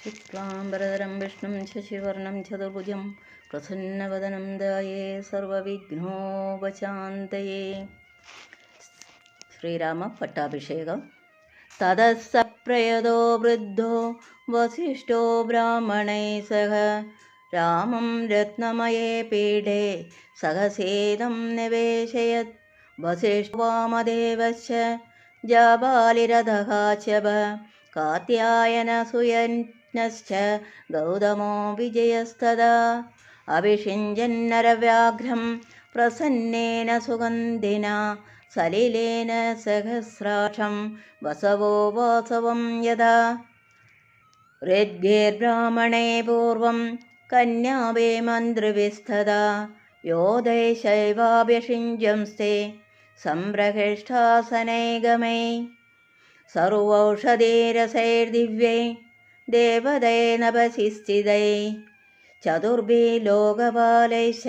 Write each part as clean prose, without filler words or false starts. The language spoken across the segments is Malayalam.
शुक्लाम्बरधरं विष्णुं शशिवर्णं चतुर्भुजं प्रसन्नवदनं ध्याये सर्वविघ्नोपशान्तये. ശ്രീരാമ പട്ടാഭിഷേകം. തതഃ സ പ്രയതോ വൃദ്ധോ വസിഷ്ഠോ ബ്രാഹ്മണൈ സഹ രാമം രത്നമയേ പീഠേ സഹസേദം നിവേശയത്. വസിഷ്ഠോ വാമദേവശ്ച ജാബാലിരഥഃ ച കാത്യായനസുയജ്ഞശ്ച ഗൗതമോ വിജയസ്തദാ. അഭിഷിഞ്ജന്നരവ്യാഘ്രം പ്രസന്നേന സുഗന്ധിനാ സലിലേന സഹസ്രാക്ഷം വസവോ വാസവം യഥാ. ഋഗ്ഭിർബ്രാഹ്മണേ പൂർവം കന്യാവേ മന്ത്രിവിസ്തദാ യോധൈശൈവാഭ്യഷിഞ്ജംസ്തേ സംപ്രഹൃഷ്ടാസനൈഗമൈ. സർവൗഷധീരസൈർദിവ്യൈ ദേവതൈ നഭസിസ്ഥിതൈ ചതുർഭിः ലോകപാലൈശ്ച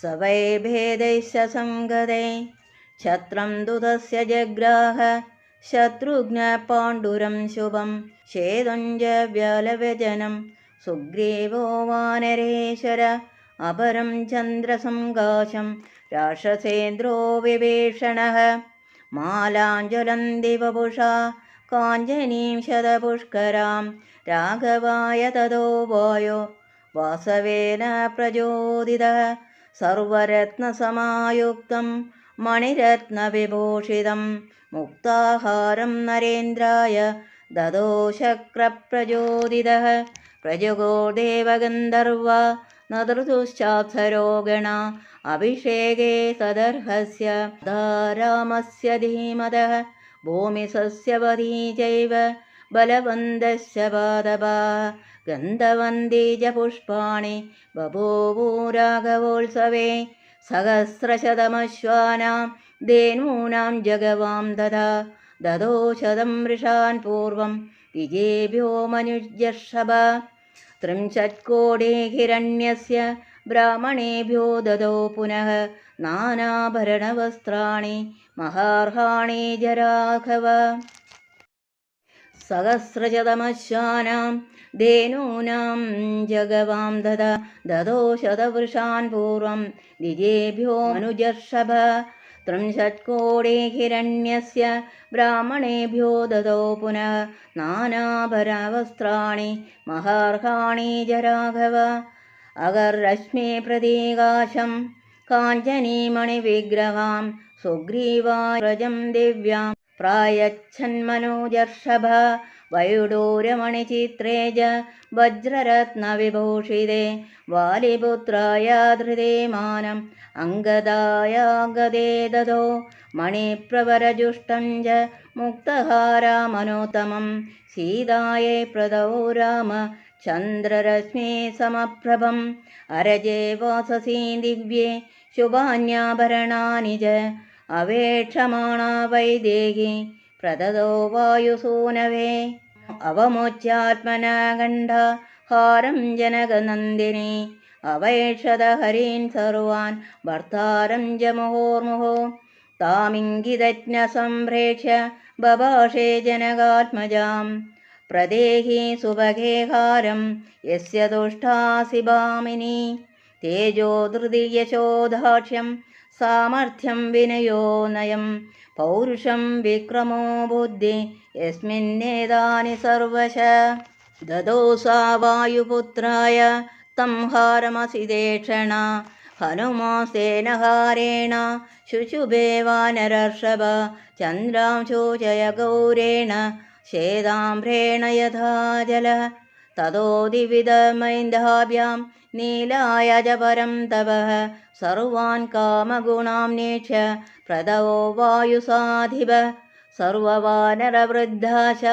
സവൈർഭേദൈശ്ച സംഗതൈ. ഛത്രം ദുതസ്യ ജഗ്രാഹ ശത്രുഘ്ന പാണ്ഡുരം ശുഭം ശേതുഞ്ച വ്യാലവ്യജനം സുഗ്രീവോ വാനരേശ്വര അപരം ചന്ദ്രസംകാശം രാക്ഷസേന്ദ്രോ വിഭീഷണഃ. മാലാഞ്ജലന്തി വപുഷാ കാഞ്ചനീം ശതപുഷ്കരാം രാഘവായ തതോ വായോ വാസവേന പ്രചോദിതഃ. സർവരത്നസമായുക്തം മണിരത്നവിഭൂഷിതം മുക്താഹാരം നരേന്ദ്രായ ദദോ ശക്രപ്രചോദിതഃ. പ്രജഗോ ദേവഗന്ധർവ നദൃതുശ്ചാപ്സരോ ഗണാ അഭിഷേകേ തദർഹസ്യ രാമസ്യ ധീമതഃ. ഭൂമിസസ്യവതീ ചൈവ ബലവന്തശ്ച പാദപാഃ ഗന്ധവന്തി ച പുഷ്പാണി ബഭൂവു രാഘവോത്സവേ. സഹസ്രശതമശ്വാനാം ധേനൂനാം ജഗവാം തഥാ ദദോ ശതം വൃഷാൻ പൂർവം വിജേഭ്യോ മനുജർഷഭ. ത്രിംശത്കോടി ഹിരണ്യസ്യ ബ്രാഹ്മണേഭ്യോ ദദോ പുനഃ നാനാഭരണവസ്ത്രാണി മഹാർഹാണി ജരാഘവ. സഹസ്രശതമശ്വാനാം ധേനൂനാം ജഗവാം തഥാ ദദോ ശതവൃഷാൻ പൂർവം ദ്വിജേഭ്യോ മനുജർഷഭ. ത്രിംശത്കോടി ഹിരണ്യസ്യ ബ്രാഹ്മണേഭ്യോ ദദോ പുനഃ നാനാഭരണവസ്ത്രാണി മഹാർഹാണി ജരാഘവ. അഗർരശ്മി പ്രതീകാശം കാഞ്ചനീമണിവിഗ്രഹാം സുഗ്രീവായ വ്രജം ദിവ്യാം പ്രായച്ഛന്മനോജർഷഭ. വൈഡൂര്യമണിചിത്രേ ച വജ്രരത്നവിഭൂഷിതേ വാലിപുത്രായ ധൃതേ മാനം അംഗദായാഗതേ ദദോ. മണിപ്രവരജുഷ്ടം ച മുക്തഹാരമനോത്തമം സീതായൈ പ്രദോ രാമ ചന്ദ്രരശ്മി സമപ്രഭം. അരജേ വാസസീ ദിവ്യേ ശുഭാന്യാഭരണാനി ച അവേക്ഷമാണാ വൈദേഹി പ്രദദോ വായുസൂനവേ. അവമോച്യാത്മനാ കണ്ഠ ഹാരം ജനകനന്ദിനി അവൈഷത ഹരീൻ സർവാൻ ഭർത്താരം ച മുഹോർമുഹോ. താമിംഗിതജ്ഞ സംപ്രേക്ഷ്യ ബഭാഷേ ജനകാത്മജാം പ്രദേഹി സുഭഗേ ഹാരം യസ്യ തുഷ്ടാസി ഭാമിനി. തേജോ ധൃതി യശോദാക്ഷ്യം സാമർഥ്യം വിനയോ നയം പൗരുഷം വിക്രമോ ബുദ്ധി യസ്മിന്നേതാനി സർവശ. ദദോ സാ വായുപുത്രായ തം ഹാരമസിദേക്ഷണ ഹനുമാസേന ഹാരേണ ശുശുഭേ വാനരർഷഭ. ചന്ദ്രാംശോചയ ഗൗരേണ ശ്വേതാംഭ്രേണ യഥാ ജലഃ. തതോ ദിവിധമൈന്ദാഭ്യാം നീലായ ച പരം തപഃ. സർവാൻ കാമഗുണാം നേക്ഷ്യ പ്രദവോ വായുസാധിപഃ. സർവവാനരവൃദ്ധാശ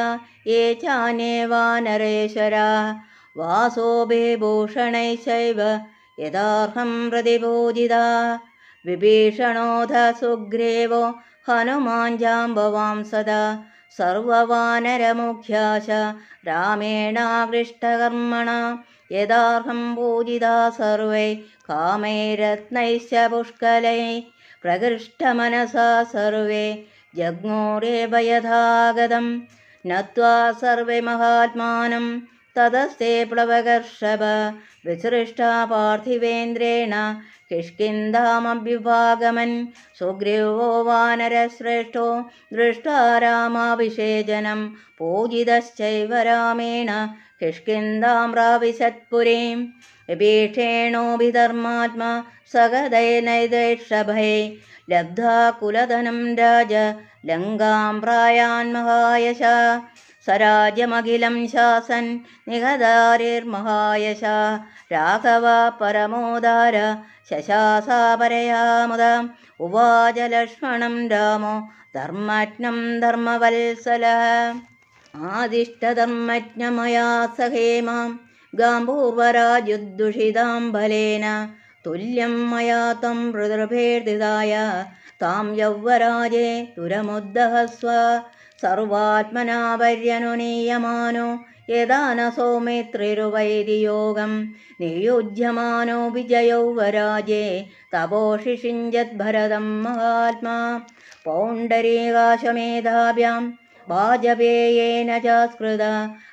യേ ചാന്യേ വാനരേശ്വരാഃ. വാസോഭിഭൂഷണൈശ്ചൈവ യഥാർഹം പ്രതിപൂജിതാഃ. വിഭീഷണോऽഥ സുഗ്രീവോ ഹനുമാൻ ജാംബവാം സദാ. സർവവാനരമുഖ്യാശ രാമേണാകൃഷ്ടകർമ്മണ യഥാർഹം പൂജിതാ സർവൈ കാമൈരത്നൈശ്ച പുഷ്കലൈ. പ്രകൃഷ്ടമനസാ സർവേ ജഗ്മോരേവ യഥാഗതം. നത്വാ സർവേ മഹാത്മാനം തതസ്തേ പ്ലവകർഷഭ വിസൃഷ്ടാ പാർത്ഥിവേന്ദ്രേണ കിഷ്കിന്ധാമഭ്യുപാഗമൻ സുഗ്രീവോ വാനരശ്രേഷ്ഠോ ദൃഷ്ടാ രാമാഭിഷേചനം പൂജിതശ്ചൈവ രാമേണ കിഷ്കിന്ധാം പ്രാവിശത്പുരീം വിഭീഷണോഭിധർമാത്മാ സഹദൈനൈതൈഷഭൈ ലബ്ധാ കുലധനം രാജ ലങ്കാം പ്രായാന്മഹായശ സരാജ്യമഖിലം ശാസൻ നിഹതാരിർമഹായശ രാഘവ പരമോദാര ശശാസാപരയാമുദ ഉവാച ലക്ഷ്മണം രാമോ ധർമ്മജ്ഞം ധർമ്മവത്സല ആദിഷ്ടധർമ്മജ്ഞമയാ സഹേമാം ഗാംഭൂർവരാജുദ്ദുഷിതാം ബലേന തുല്യം മയാ ത്വം പിതൃഭേർദിതായ താം യൗവരാജേ തുരമുദ്ധഹസ്വ സർവാത്മനാ പര്യനുനീയമാനോ യദാന സൗമിത്രിരുവൈരിയോഗം നിയുജ്യമാനോ വിജയൗവരാജേ തപോഷിഷിഞ്ചദ്ഭരതം മഹാത്മാ പൗണ്ഡരീകാശമേധാഭ്യാം വാജപേയേന ചാസ്കൃത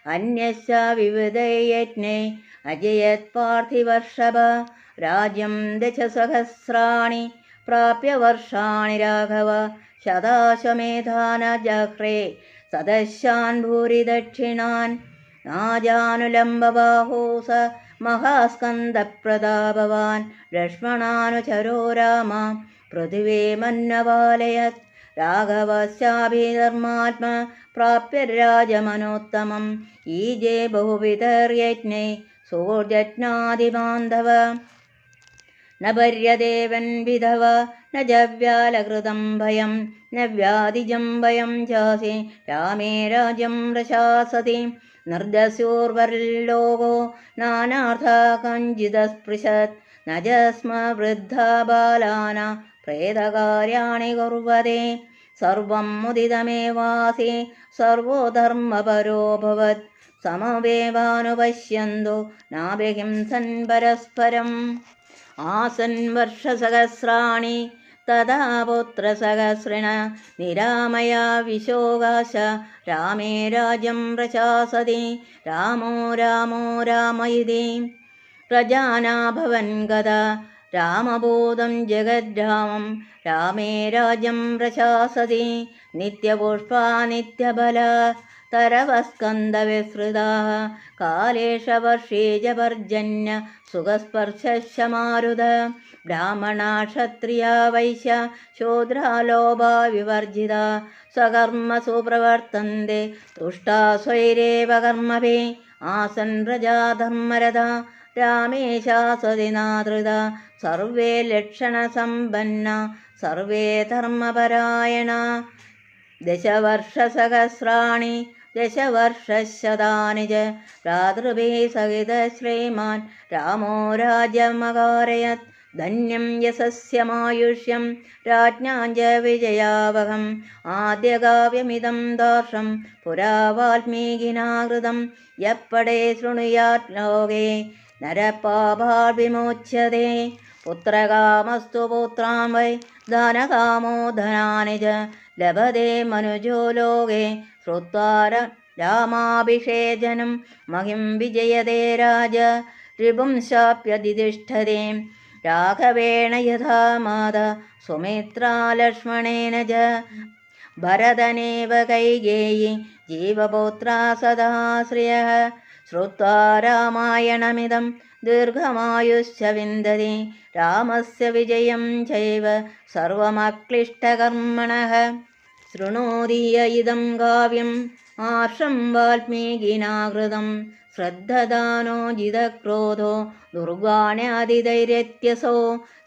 അന്യസ്യ വിവിധയജ്ഞേ അജയത് പാർത്ഥിവർഷഭ രാജ്യം ദശസഹസ്രാണി പ്രാപ്യ വർഷാണി രാഘവ ശതാശ്വമേധാന ജഹ്രേ സദശാൻ ഭൂരി ദക്ഷിണാൻ നാജാനുലംബബാഹൂസ മഹാസ്കന്ദപ്രതാപവാൻ ലക്ഷ്മണാനുചരോ രാമ പൃഥിവേ മന്നപാലയത് രാഘവസ്യാഭിധർമാത്മ പ്രാപ്യ രാജമനോത്തമം ഈജേ ബഹുവിധർയജ്ഞൈ സൂർജജ്ഞാതിബാന്ധവ ന പര്യദേവൻ വിധവ ന ജവ്യാലകൃതം ഭയം ന വ്യാധിജം ഭയം ചാസി രാമേ രാജ്യം പ്രശാസതി നിർദസ്യോർവർലോകോ നാനാർത്ഥ കഞ്ചിതസ്പൃശത് ന ജസ്മ വൃദ്ധ ബാലാന പ്രേതകാര്യാണി കുർവതേ സർവം മുദിതമേവാസി സർവോ ധർമ്മപരോഭവത് സമവേവാനുപശ്യന്തു നാഭിഹിംസൻ പരസ്പരം ആസൻ വർഷസഹസ്രാണി തഥാ പുത്രസഹസ്രിണ നിരാമയാ വിശോകാശ രാമേ രാജ്യം പ്രശാസതി രാമോ രാമോ രാമയിതി പ്രജാനാഭവൻ ഗതാ രാമബോധം ജഗദ്രാമം രാമേ രാജ്യം പ്രശാസതി നിത്യപുഷ്പാ നിത്യബല തരവസ്കന്ദവിസൃതാ കാലേഷവർഷീജ പർജന്യ സുഖസ്പർശമാരുത ബ്രാഹ്മണാ ക്ഷത്രിയാ വൈശ്യ ശൂദ്രാ ലോഭാ വിവർജിത സ്വകർമ്മസു പ്രവർത്തന്തെ തുഷ്ടാ സ്വൈരേവ കർമ്മഭി ആസൻ പ്രജാധർമ്മരത രാമേശാസ്വതിനാതൃത സർവേ ലക്ഷണസമ്പന്ന സർവേ ധർമ്മപരായണ ദശവർഷസഹസ്രാണി ദശവർഷശതാനി ച ഭ്രാതൃഭിः സഹിത ശ്രീമാൻ രാമോ രാജ്യമകാരയത് ധന്യം യശസ്യമായുഷ്യം രാജ്ഞാഞ്ച വിജയാവഹം ആദ്യകാവ്യമിദം ദാർഷം പുരാ വാൽമീകിനാകൃതം യപ്പടേ ശൃണുയാത് ലോകേ നരപാപാവിമോച്യതേ പുത്രകാമസ്തു പുത്രാൻ വൈ ധനകാമോ ധനാനി ച ലഭതേ മനുജോ ലോകേ ശ്രുത്വാ രാമാഭിഷേചനം മഹിം വിജയതേ രാജ രിപും ശാപ്യതിഷ്ഠതേ രാഘവേണ യഥാ മാത സുമിത്രാ ലക്ഷ്മണേന ച ഭരതനേവ കൈകേയി ജീവപുത്രാ സദാ ശ്രിയഃ ശ്രുത്വാ രാമായണമിദം ദീർഘമായുശ്ച വിന്ദതി രാമസ്യ വിജയം ചൈവ സർവമക്ലിഷ്ടകർമ്മണഃ ശൃണോതീയ ഇദം കാവ്യം ആർഷം വാൽമീകിനാകൃതം ശ്രദ്ധദാനോ ജിതക്രോധോ ദുർഗാണ്യാതിധൈര്യത്യസോ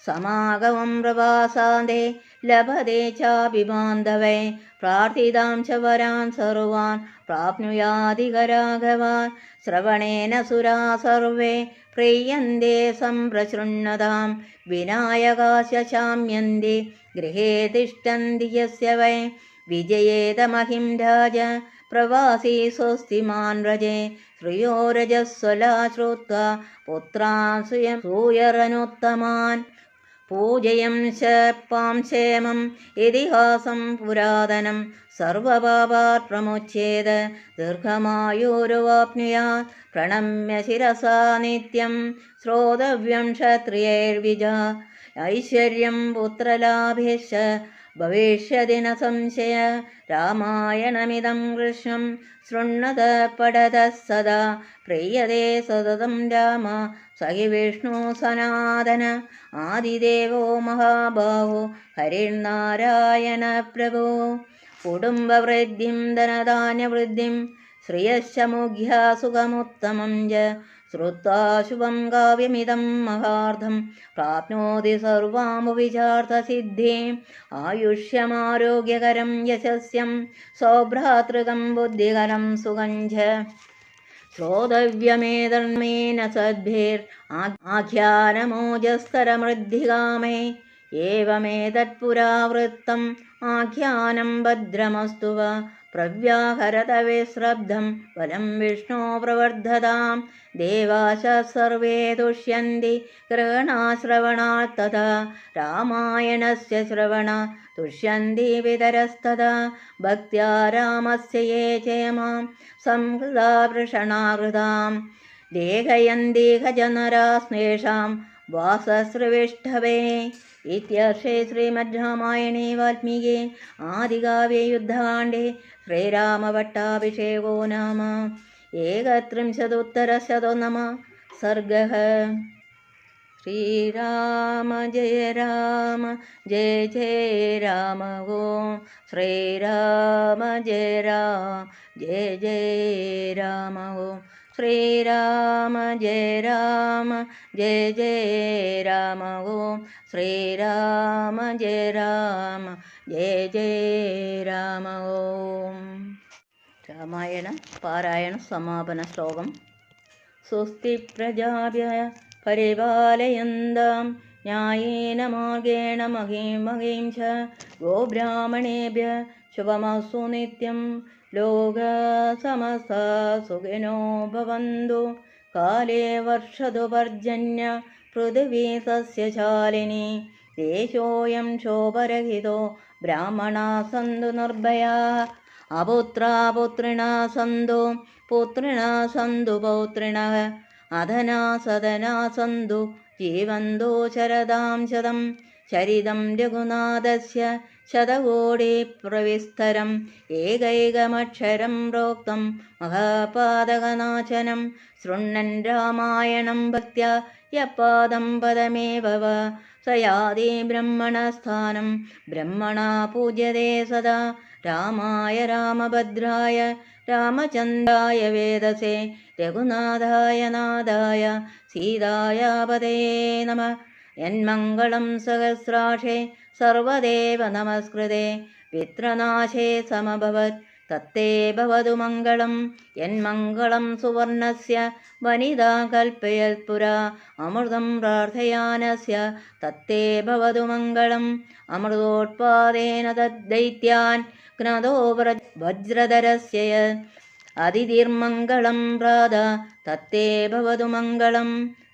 സമാഗമം പ്രവാസാന്തേ ലഭതേ ചാപി ബാന്ധവൈ പ്രാർത്ഥിതാം ച വരാൻ സർവാൻ പ്രാപ്നുയാധികരാഘവാൻ ശ്രവണേന സുരാ സർവേ പ്രീയന്തേ സംപ്രശൃണ്ണതാം വിനായകാസ്യ ശാമ്യന്തി ഗൃഹേ തിഷ്ഠന്തി യസ്യ വൈ വിജയേതമഹിം രാജ പ്രവാസീ സ്വസ്തിമാൻ വ്രജേ ശ്രിയോ രജസ്വലാ ശ്രുത്വാ പുത്രാൻ സൂയരനുത്തമാൻ പൂജയം ശപ്പാം ക്ഷേമം ഇതിഹാസം പുരാതനം സർവപാപാത് പ്രമുച്യേത് ദീർഘമായുരുവാപ്നുയാത് പ്രണമ്യ ശിരസാ നിത്യം ശ്രോതവ്യം ക്ഷത്രിയൈർവിജ ഐശ്വര്യം പുത്രലാഭേശ്ച ഭവിഷ്യതി ന സംശയ രാമായണമിദം കൃഷ്ണം ശൃണ്വത പഠത സദാ പ്രീയതേ സതതം രാമ സഹി വിഷ്ണു സനാതന ആദിദേവോ മഹാബാഹോ ഹരിർനാരായണ പ്രഭോ കുടുംബവൃദ്ധിം ധനധാന്യവൃദ്ധിം ശ്രിയശ്ച മുഖ്യാ സുഖമുത്തമം ച ശ്രുത്വാ ശുഭം കാവ്യമിദം മഹാർത്ഥം പ്രാപ്നോതി സർവാമുവിചാർത്ഥസിദ്ധിം ആയുഷ്യമാരോഗ്യകരം യശസ്യം സൗഭ്രാതൃകം ബുദ്ധികരം സുഖം ച ശ്രോതവ്യമേതന്മേന സദ്ഭിർ ആഖ്യാനമോജസ്തരമൃദ്ധികാമേ ഏവമേതത്പുരാവൃത്തം ആഖ്യാനം ഭദ്രമസ്തു വ പ്രവ്യാഹരത വിശ്രബ്ധം വലം വിഷ്ണോ പ്രവർദ്ധതാം ദേവാശ സർവേ തുഷ്യന്തി ഗ്രഹണാശ്രവണാത് തഥാ രാമായണസ്യ ശ്രവണ തുഷ്യന്തി വിതരസ്തഥാ ഭക്ത്യാ രാമസ്യ യേ ചേമാം സംഹൃതാ വൃഷണാഹൃതാം ലേഖയന്തീഹ ജനരാ സ്നേഷാം വാസശ്രവിഷ്ഠവേ ഇത്യർഷേ ശ്രീമദ് രാമായണേ വാൽമീകി ആദികാവ്യേ യുദ്ധകാണ്ഡേ ശ്രീരാമപട്ടാഭിഷേകോ നാമ ഏകത്രിംശതുത്തരശതോന്നമ സർഗഃ. ശ്രീരാമ ജയ രാമ ജയ ജയ രാമ ഓം ശ്രീരാമ ജയ രാമ ജയ ജയ രാമ ഓം ശ്രീരാമ ജയ രാമ ജയ ജയ രാമ ഓം ശ്രീരാമ ജയ രാമ ജയ ജയ രാമ ഓം. രാമായണ പാരായണ സമാപന ശ്ലോകം. സ്വസ്തി പ്രജാഭ്യഃ പരിപാലയന്താം ന്യായേന മാർഗേണ മഹീം മഹീം ച ഗോബ്രാഹ്മണേഭ്യഃ ശുഭമസ്തു നിത്യം ലോകാ സമസ്താ സുഖിനോ ഭവന്തു കാലേ വർഷതു പർജന്യ പൃഥിവീ സസ്യശാലിനി ദേശോऽयं ശോഭരഹിതോ ബ്രാഹ്മണാ സന്തു നിർഭയാഃ അപുത്രാ പുത്രിണാ സന്തു പുത്രിണാ സന്തു പൗത്രിണഃ അധനാ സദനാ സന്തു ജീവന്തോ ശരദാം ശതം ശരിതം രഘുനാഥസ്യ ശതകോടി പ്രവിസ്തരം ഏകൈകമക്ഷരം പ്രോക്തം മഹാപാതകനാശനം ശൃണ്വൻ രാമായണം ഭക്ത്യാ യപാദം പദമേവ വ സ യാതി ബ്രഹ്മണസ്ഥാനം ബ്രഹ്മണാ പൂജ്യതേ സദാ. രാമായ രാമഭദ്രായ രാമചന്ദ്രായ വേദസേ രഘുനാഥായ നാഥായ സീതായ പതേ നമഃ. യന്മംഗളം സഹസ്രാക്ഷേ സർവദേവ നമസ്കൃതേ വിത്രനാശേ സമഭവത് തത്തേ ഭവതു മംഗളം. യന്മംഗളം സുവർണസ്യ വനിതാ കൽപ്പയൽപുരാ അമൃതം പ്രാർത്ഥയാനസ്യ തത്തേ ഭവതു മംഗളം. അമൃതോത്പാദേന തദ്ദൈത്യാൻ ഘ്നതോ വജ്രധരസ്യ അതിഥിർമംഗളം പ്രാത തത്തേ ഭവതു മംഗളം.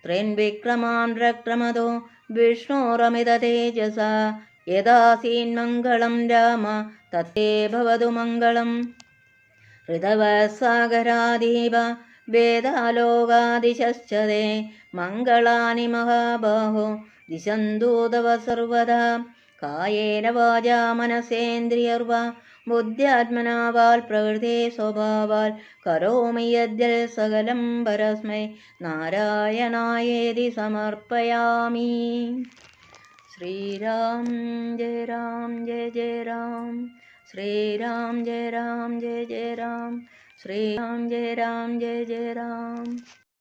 ത്രിൻവിക്രമാൻ പ്രക്രമതോ വിഷ്ണോരമിത തേജസാ യഥാസീന്മംഗളം രാമ തത്തേ ഭവതു മംഗളം. ഋതവസാഗരാദീപ വേദാലോകാദിശശ്ച തേ മംഗളാനി മഹാബാഹോ ദിശന്തു തവ സർവദാ. കായേന വാചാ മനസേന്ദ്രിയർവാ ബുദ്ധ്യാത്മനാ വാൽ പ്രകൃതേ സ്വഭാവാൽ കരോമി യദ്യൽ സകലം പരസ്മൈ നാരായണായേതി സമർപ്പയാമി. ശ്രീരാം ജയ രാം ജയ ജയ രാം ശ്രീരാം ജയ രാം ജയ ജയ രാം ശ്രീരാം ജയ രാം ജയ ജയ രാം.